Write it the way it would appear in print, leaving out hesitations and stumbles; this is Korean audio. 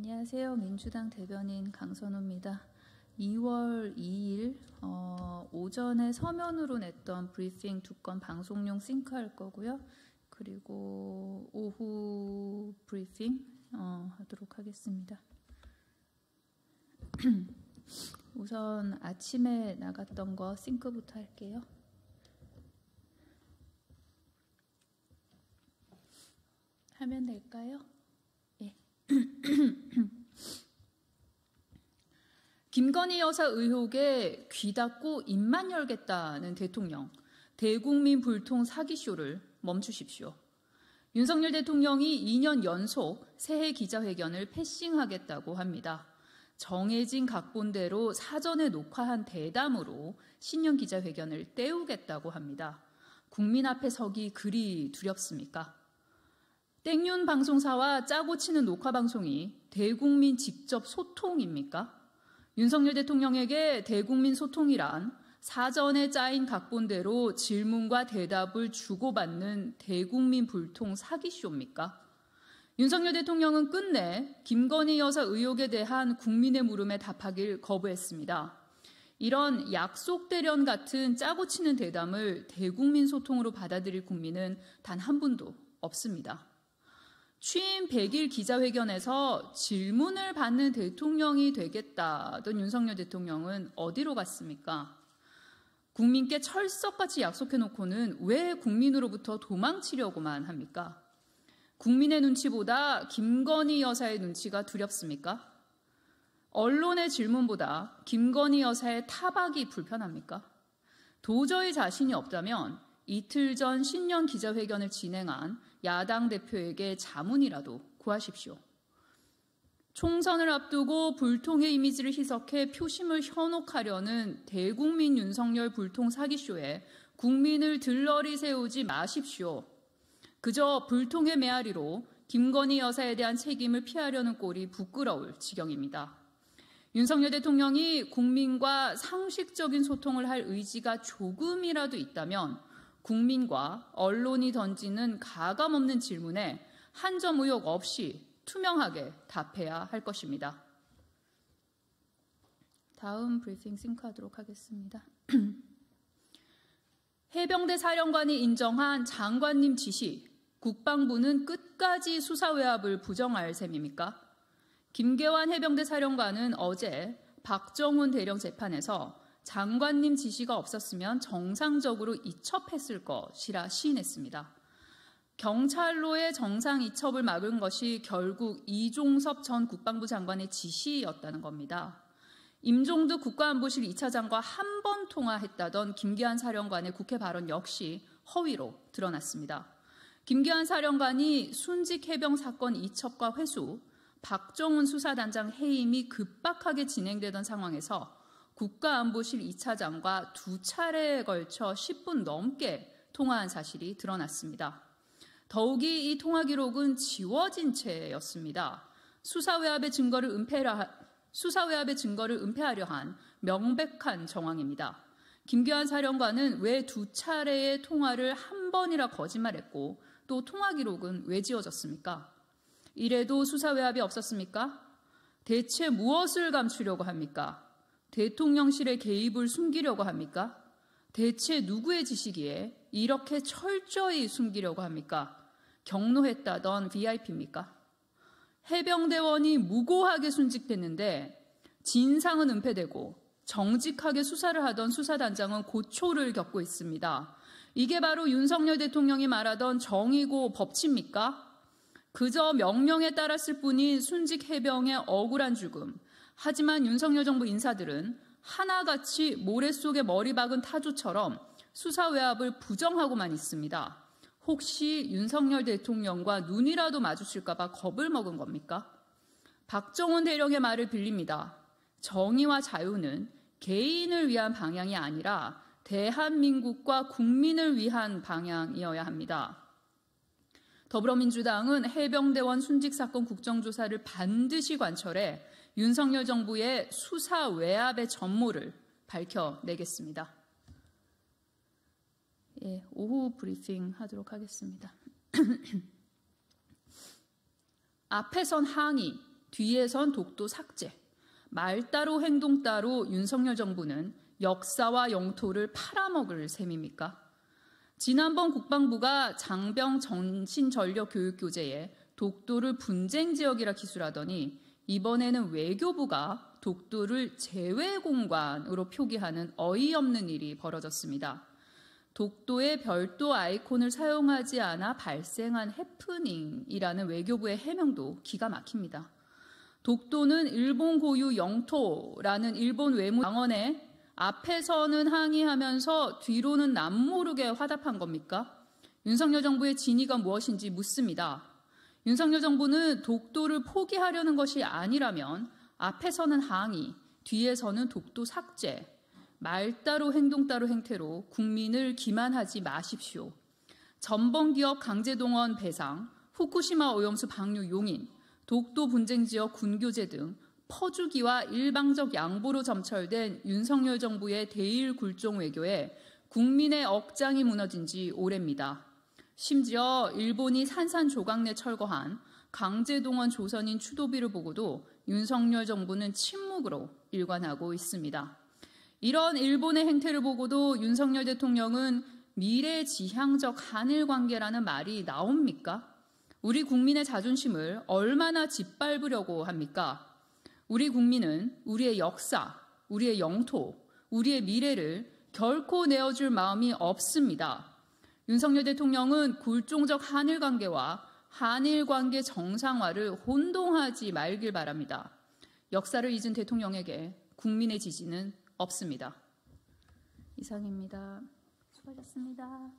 안녕하세요. 민주당 대변인 강선우입니다. 2월 2일 오전에 서면으로 냈던 브리핑 2건 방송용 싱크할 거고요. 그리고 오후 브리핑 하도록 하겠습니다. 우선 아침에 나갔던 거 싱크부터 할게요. 하면 될까요? 예. 김건희 여사 의혹에 귀 닫고 입만 열겠다는 대통령, 대국민 불통 사기쇼를 멈추십시오. 윤석열 대통령이 2년 연속 새해 기자회견을 패싱하겠다고 합니다. 정해진 각본대로 사전에 녹화한 대담으로 신년 기자회견을 때우겠다고 합니다. 국민 앞에 서기 그리 두렵습니까? 땡윤 방송사와 짜고 치는 녹화 방송이 대국민 직접 소통입니까? 윤석열 대통령에게 대국민 소통이란 사전에 짜인 각본대로 질문과 대답을 주고받는 대국민 불통 사기쇼입니까? 윤석열 대통령은 끝내 김건희 여사 의혹에 대한 국민의 물음에 답하길 거부했습니다. 이런 약속 대련 같은 짜고 치는 대담을 대국민 소통으로 받아들일 국민은 단 한 분도 없습니다. 취임 100일 기자회견에서 질문을 받는 대통령이 되겠다던 윤석열 대통령은 어디로 갔습니까? 국민께 철석같이 약속해놓고는 왜 국민으로부터 도망치려고만 합니까? 국민의 눈치보다 김건희 여사의 눈치가 두렵습니까? 언론의 질문보다 김건희 여사의 타박이 불편합니까? 도저히 자신이 없다면 이틀 전 신년 기자회견을 진행한 야당 대표에게 자문이라도 구하십시오. 총선을 앞두고 불통의 이미지를 희석해 표심을 현혹하려는 대국민 윤석열 불통 사기쇼에 국민을 들러리 세우지 마십시오. 그저 불통의 메아리로 김건희 여사에 대한 책임을 피하려는 꼴이 부끄러울 지경입니다. 윤석열 대통령이 국민과 상식적인 소통을 할 의지가 조금이라도 있다면 국민과 언론이 던지는 가감없는 질문에 한 점 의혹 없이 투명하게 답해야 할 것입니다. 다음 브리핑 싱크하도록 하겠습니다. 해병대 사령관이 인정한 장관님 지시, 국방부는 끝까지 수사 외압을 부정할 셈입니까? 김계환 해병대 사령관은 어제 박정훈 대령 재판에서 장관님 지시가 없었으면 정상적으로 이첩했을 것이라 시인했습니다. 경찰로의 정상 이첩을 막은 것이 결국 이종섭 전 국방부 장관의 지시였다는 겁니다. 임종득 국가안보실 2차장과 한 번 통화했다던 김계환 사령관의 국회 발언 역시 허위로 드러났습니다. 김계환 사령관이 순직 해병 사건 이첩과 회수, 박정훈 수사단장 해임이 급박하게 진행되던 상황에서 국가안보실 2차장과 2차례에 걸쳐 10분 넘게 통화한 사실이 드러났습니다. 더욱이 이 통화 기록은 지워진 채였습니다. 수사 외압의 증거를 은폐하려 한 명백한 정황입니다. 김계환 사령관은 왜 2차례의 통화를 한 번이라 거짓말했고 또 통화 기록은 왜 지워졌습니까? 이래도 수사 외압이 없었습니까? 대체 무엇을 감추려고 합니까? 대통령실의 개입을 숨기려고 합니까? 대체 누구의 지시기에 이렇게 철저히 숨기려고 합니까? 경로했다던 VIP입니까? 해병대원이 무고하게 순직됐는데 진상은 은폐되고 정직하게 수사를 하던 수사단장은 고초를 겪고 있습니다. 이게 바로 윤석열 대통령이 말하던 정의고 법치입니까? 그저 명령에 따랐을 뿐인 순직 해병의 억울한 죽음. 하지만 윤석열 정부 인사들은 하나같이 모래 속에 머리 박은 타조처럼 수사 외압을 부정하고만 있습니다. 혹시 윤석열 대통령과 눈이라도 마주칠까 봐 겁을 먹은 겁니까? 박정훈 대령의 말을 빌립니다. 정의와 자유는 개인을 위한 방향이 아니라 대한민국과 국민을 위한 방향이어야 합니다. 더불어민주당은 해병대원 순직 사건 국정조사를 반드시 관철해 윤석열 정부의 수사 외압의 전모를 밝혀내겠습니다. 예, 오후 브리핑 하도록 하겠습니다. 앞에선 항의, 뒤에선 독도 삭제, 말 따로 행동 따로 윤석열 정부는 역사와 영토를 팔아먹을 셈입니까? 지난번 국방부가 장병 정신전력 교육 교재에 독도를 분쟁 지역이라 기술하더니 이번에는 외교부가 독도를 제외공간으로 표기하는 어이없는 일이 벌어졌습니다. 독도의 별도 아이콘을 사용하지 않아 발생한 해프닝이라는 외교부의 해명도 기가 막힙니다. 독도는 일본 고유 영토라는 일본 외무장관에 앞에서는 항의하면서 뒤로는 남모르게 화답한 겁니까? 윤석열 정부의 진위가 무엇인지 묻습니다. 윤석열 정부는 독도를 포기하려는 것이 아니라면 앞에서는 항의, 뒤에서는 독도 삭제, 말 따로 행동 따로 행태로 국민을 기만하지 마십시오. 전범기업 강제동원 배상, 후쿠시마 오염수 방류 용인, 독도 분쟁지역 군교제 등 퍼주기와 일방적 양보로 점철된 윤석열 정부의 대일 굴종 외교에 국민의 억장이 무너진 지 오래입니다. 심지어 일본이 산산조각 내 철거한 강제동원 조선인 추도비를 보고도 윤석열 정부는 침묵으로 일관하고 있습니다. 이런 일본의 행태를 보고도 윤석열 대통령은 미래지향적 한일관계라는 말이 나옵니까? 우리 국민의 자존심을 얼마나 짓밟으려고 합니까? 우리 국민은 우리의 역사, 우리의 영토, 우리의 미래를 결코 내어줄 마음이 없습니다. 윤석열 대통령은 굴종적 한일관계와 한일관계 정상화를 혼동하지 말길 바랍니다. 역사를 잊은 대통령에게 국민의 지지는 없습니다. 이상입니다. 수고하셨습니다.